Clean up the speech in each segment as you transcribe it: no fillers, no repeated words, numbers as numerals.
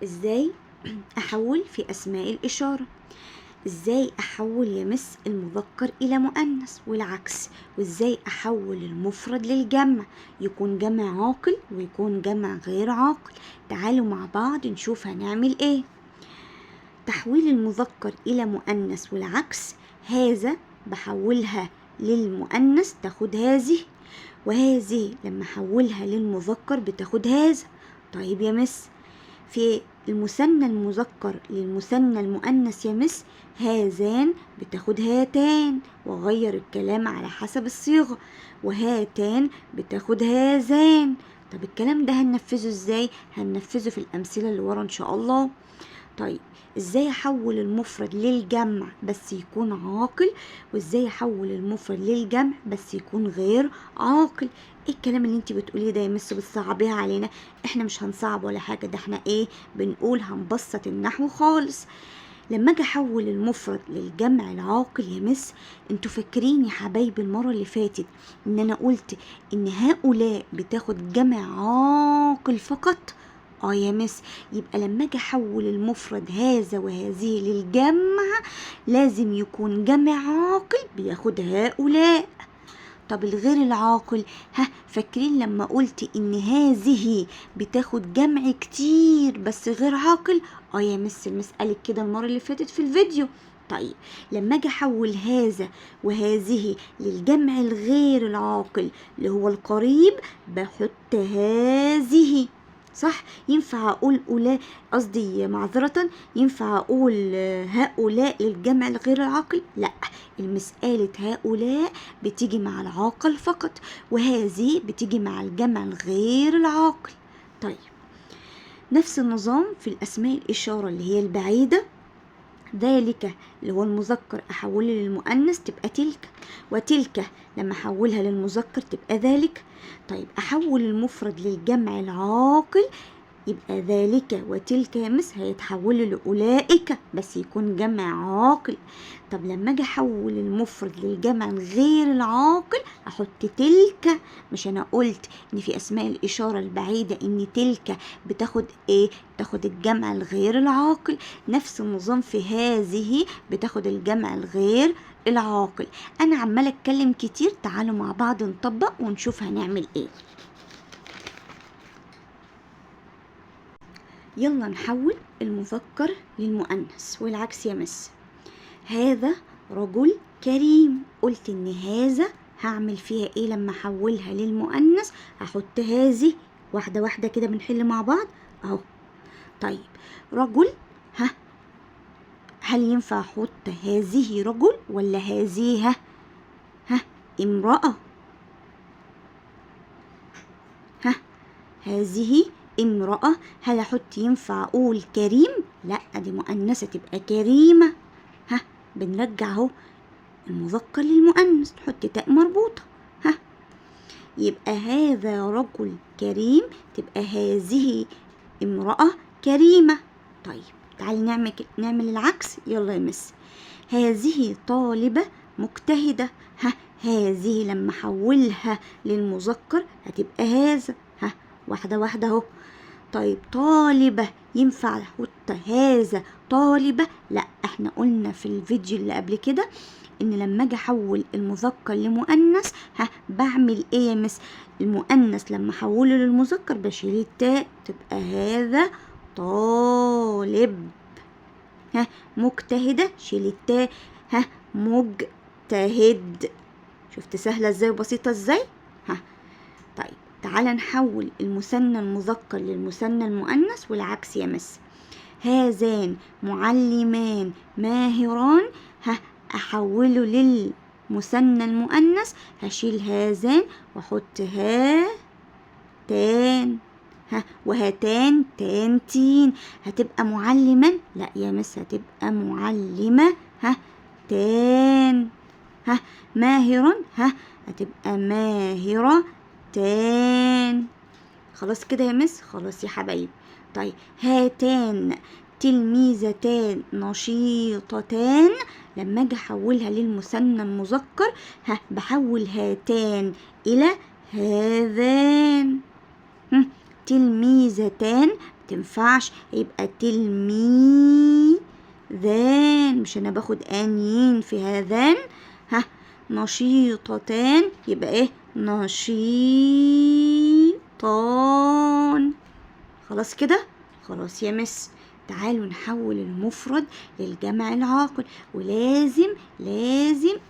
ازاي احول في اسماء الاشاره؟ ازاي احول يا مس المذكر الى مؤنث والعكس؟ وازاي احول المفرد للجمع يكون جمع عاقل ويكون جمع غير عاقل؟ تعالوا مع بعض نشوف هنعمل ايه. تحويل المذكر الى مؤنث والعكس، هذا بحولها للمؤنث تاخد هذه، وهذه لما احولها للمذكر بتاخد هذا. طيب يا مس، في المثنى المذكر للمثنى المؤنث يا مس، هذان بتاخد هاتان، وغير الكلام على حسب الصيغة، وهاتان بتاخد هذان. طب الكلام ده هننفذه ازاي؟ هننفذه في الأمثلة اللي ورا ان شاء الله. طيب ازاي احول المفرد للجمع بس يكون عاقل، وازاي احول المفرد للجمع بس يكون غير عاقل؟ ايه الكلام اللي انت بتقوليه ده يا مس بتصعبيها علينا؟ احنا مش هنصعب ولا حاجه، ده احنا بنقول هنبسط النحو خالص. لما اجي احول المفرد للجمع العاقل يا مس، انتوا فاكرين يا حبايبي المره اللي فاتت ان انا قلت ان هؤلاء بتاخد جمع عاقل فقط؟ يا مس، يبقى لما اجي احول المفرد هذا وهذه للجمع لازم يكون جمع عاقل بياخد هؤلاء. طب الغير العاقل، فاكرين لما قلت ان هذه بتاخد جمع كتير بس غير عاقل؟ يا مس المسألة كده المرة اللي فاتت في الفيديو. طيب لما اجي احول هذا وهذه للجمع الغير العاقل اللي هو القريب، بحط هذه. صح؟ ينفع اقول أولا، قصدي معذرة، ينفع اقول هؤلاء للجمع الغير العاقل؟ لا، المسألة هؤلاء بتيجي مع العاقل فقط، وهذه بتيجي مع الجمع الغير العاقل. طيب نفس النظام في الأسماء الإشارة اللي هي البعيدة، ذلك اللي هو المذكر أحوله للمؤنث تبقى تلك، وتلك لما أحولها للمذكر تبقى ذلك. طيب أحول المفرد للجمع العاقل يبقى ذلك وتلك يا مس هيتحولوا لأولئك بس يكون جمع عاقل. طب لما اجي احول المفرد للجمع الغير العاقل احط تلك. مش انا قلت ان في اسماء الاشاره البعيده ان تلك بتاخد بتاخد الجمع الغير العاقل؟ نفس النظام في هذه بتاخد الجمع الغير العاقل. انا عماله اتكلم كتير، تعالوا مع بعض نطبق ونشوف هنعمل ايه. يلا نحول المذكر للمؤنث والعكس يا مس. هذا رجل كريم، قلت ان هذا هعمل فيها ايه لما احولها للمؤنث؟ هحط هذه. واحده واحده كده بنحل مع بعض اهو. طيب رجل، هل ينفع احط هذه رجل ولا هذه امرأة؟ هذه امرأة. هل احط ينفع اقول كريم؟ لا، دي مؤنثة تبقى كريمة. بنرجع اهو المذكر للمؤنث، نحط تاء مربوطة. يبقى هذا رجل كريم تبقى هذه امرأة كريمة. طيب تعالي نعمل العكس. يلا يا مس. هذه طالبة مجتهدة. هذه لما احولها للمذكر هتبقى هذا. واحدة واحدة اهو. طيب طالبة، ينفع احط هذا طالبة؟ لا، احنا قلنا في الفيديو اللي قبل كده ان لما اجي احول المذكر لمؤنث بعمل ايه يا مس؟ المؤنث لما احوله للمذكر بشيل التاء تبقى هذا طالب. مجتهدة شيل التاء مجتهد. شفت سهلة ازاي وبسيطة ازاي؟ طيب تعالى نحول المثنى المذكر للمثنى المؤنث والعكس يا مس. هذان معلمان ماهران، احوله للمثنى المؤنث هشيل هذان واحط هاتان. وهاتان تانتين. هتبقى معلما؟ لا يا مس، هتبقى معلمة تان. ماهرا هتبقى ماهرة تان. خلاص كده يا مس؟ خلاص يا حبايب. طيب هاتان تلميذتان نشيطتان، لما اجي احولها للمثنى المذكر بحول هاتان الى هذان. تلميذتان متنفعش، يبقى تلميذان، مش أنا باخد آنين في هذان. نشيطتان يبقى إيه؟ نشيطان. خلاص كده؟ خلاص يا مس. تعالوا نحول المفرد للجمع العاقل، ولازم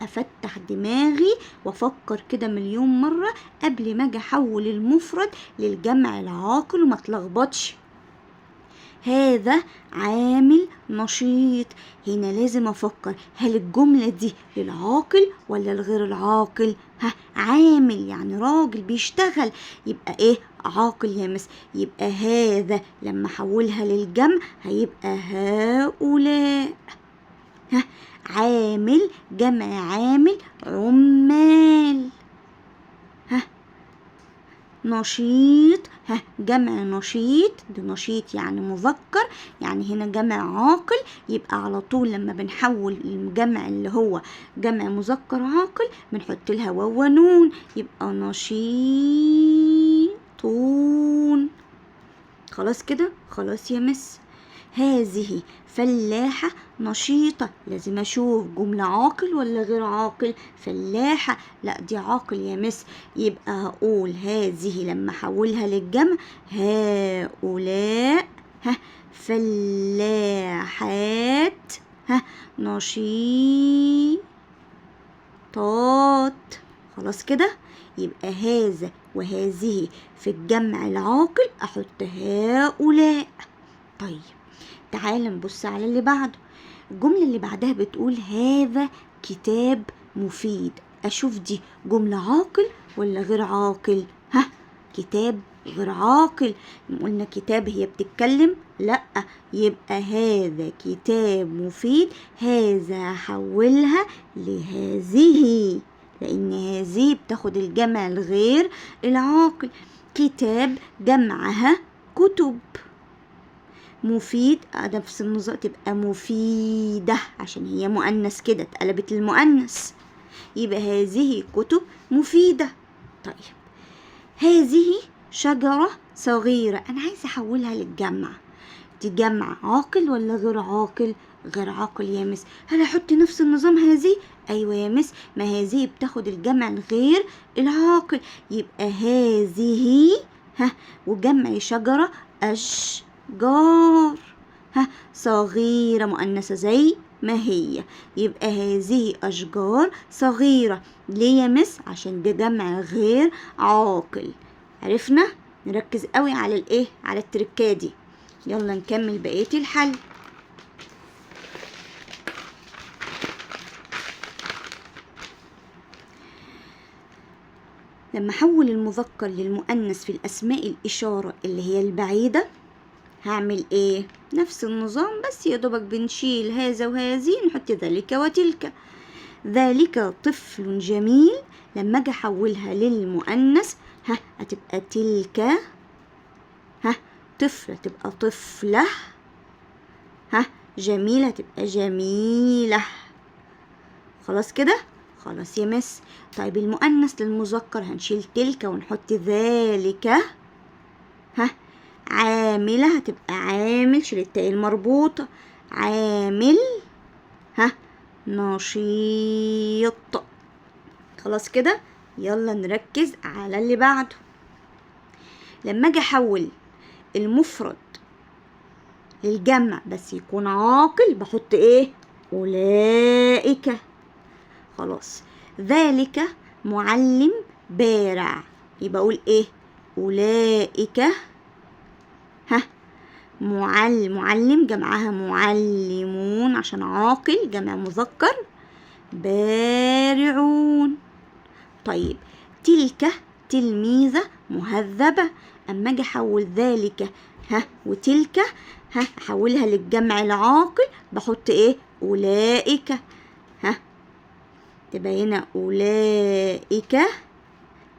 افتح دماغي وافكر كده مليون مرة قبل ما اجي احول المفرد للجمع العاقل وما اتلخبطش. هذا عامل نشيط، هنا لازم افكر هل الجملة دي للعاقل ولا الغير العاقل؟ عامل يعني راجل بيشتغل، يبقى ايه؟ عاقل يا مس. يبقى هذا لما احولها للجمع هيبقى هؤلاء. عامل جمع عامل عمال. نشيط جمع نشيط، ده نشيط يعني مذكر، يعني هنا جمع عاقل، يبقى على طول لما بنحول الجمع اللي هو جمع مذكر عاقل بنحط لها واو ونون، يبقى نشيطون. خلاص كده؟ خلاص يا مس. هذه فلاحة نشيطة، لازم أشوف جملة عاقل ولا غير عاقل. فلاحة لا دي عاقل يا مس، يبقى هقول هذه لما أحولها للجمع هؤلاء فلاحات نشيطات. خلاص كده؟ يبقى هذا وهذه في الجمع العاقل أحط هؤلاء. طيب تعال نبص على اللي بعده. الجملة اللي بعدها بتقول هذا كتاب مفيد. أشوف دي جملة عاقل ولا غير عاقل؟ كتاب غير عاقل. قلنا كتاب هي بتتكلم؟ لأ، يبقى هذا كتاب مفيد. هذا هحولها لهذه، لأن هذه بتاخد الجمع الغير العاقل. كتاب جمعها كتب. مفيد نفس النظام، تبقى مفيدة عشان هي مؤنث كده اتقلبت المؤنث، يبقى هذه كتب مفيدة. طيب هذه شجرة صغيرة، أنا عايزة أحولها للجمع، دي جمع عاقل ولا غير عاقل؟ غير عاقل يا مس. هل أحط نفس النظام هذه؟ أيوة يا مس، ما هذه بتاخد الجمع الغير العاقل، يبقى هذه وجمع شجرة أشجار صغيرة مؤنثة زي ما هي، يبقى هذه أشجار صغيرة. ليه يا مس؟ عشان ده جمع غير عاقل. عرفنا؟ نركز قوي على الايه؟ على التركات دي. يلا نكمل بقية الحل. لما احول المذكر للمؤنث في الاسماء الاشارة اللي هي البعيدة هعمل ايه؟ نفس النظام، بس يا دوبك بنشيل هذا وهذه نحط ذلك وتلك. ذلك طفل جميل، لما اجي احولها للمؤنث هتبقى تلك. طفلة تبقى طفلة. جميلة تبقى جميلة. خلاص كده؟ خلاص يا مس. طيب المؤنث للمذكر هنشيل تلك ونحط ذلك. عاملة هتبقى عامل، شيل التاء المربوطة، عامل. نشيط. خلاص كده؟ يلا نركز على اللي بعده. لما اجي احول المفرد للجمع بس يكون عاقل بحط ايه؟ أولئك. خلاص. ذلك معلم بارع، يبقى اقول ايه؟ أولئك. معلم جمعها معلمون عشان عاقل جمع مذكر. بارعون. طيب تلك تلميذة مهذبة، اما اجي احول ذلك وتلك احولها للجمع العاقل بحط ايه؟ أولئك. تبقى هنا أولئك.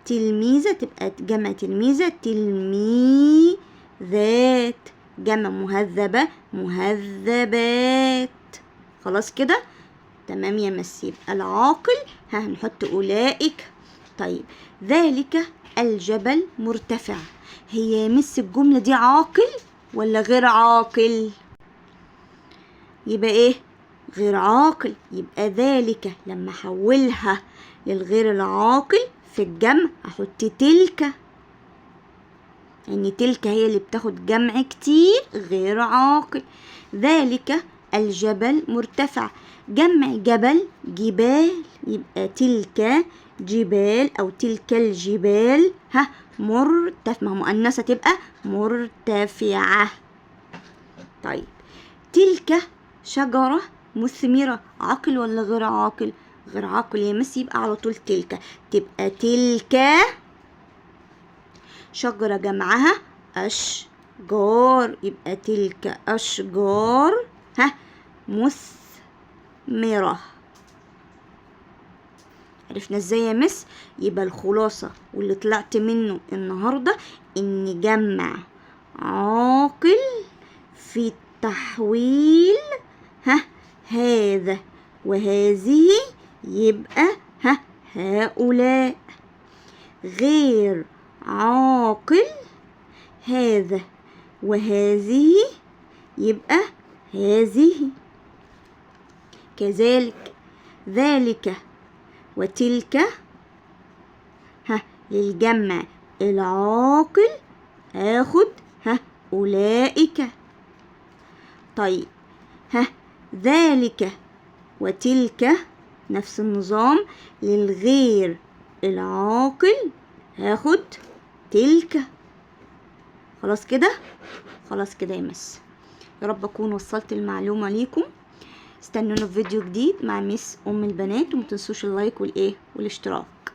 تلميذة تبقى جمع تلميذة تلميذات، جمع مهذبة مهذبات. خلاص كده؟ تمام يا مس. يبقى العاقل هنحط أولئك. طيب ذلك الجبل مرتفع. هي يا مس الجملة دي عاقل ولا غير عاقل؟ يبقى ايه؟ غير عاقل. يبقى ذلك لما احولها للغير العاقل في الجمع احط تلك، يعني تلك هي اللي بتاخد جمع كتير غير عاقل. ذلك الجبل مرتفع، جمع جبل جبال، يبقى تلك جبال أو تلك الجبال مرتفعة، ما مؤنثة تبقى مرتفعة. طيب تلك شجرة مثمرة، عاقل ولا غير عاقل؟ غير عاقل يا مس، يبقى على طول تلك، تبقى تلك شجرة جمعها أشجار، يبقى تلك أشجار مثمرة. عرفنا ازاي يا مس؟ يبقى الخلاصة واللي طلعت منه النهاردة ان جمع عاقل في التحويل هذا وهذه يبقى هؤلاء، غير عاقل هذا وهذه يبقى هذه. كذلك ذلك وتلك للجمع العاقل آخد أولئك. طيب ذلك وتلك نفس النظام، للغير العاقل هاخد تلك. خلاص كده، خلاص كده يا مس. يا رب اكون وصلت المعلومة ليكم. استنونا في فيديو جديد مع مس ام البنات، ومتنسوش اللايك والاشتراك.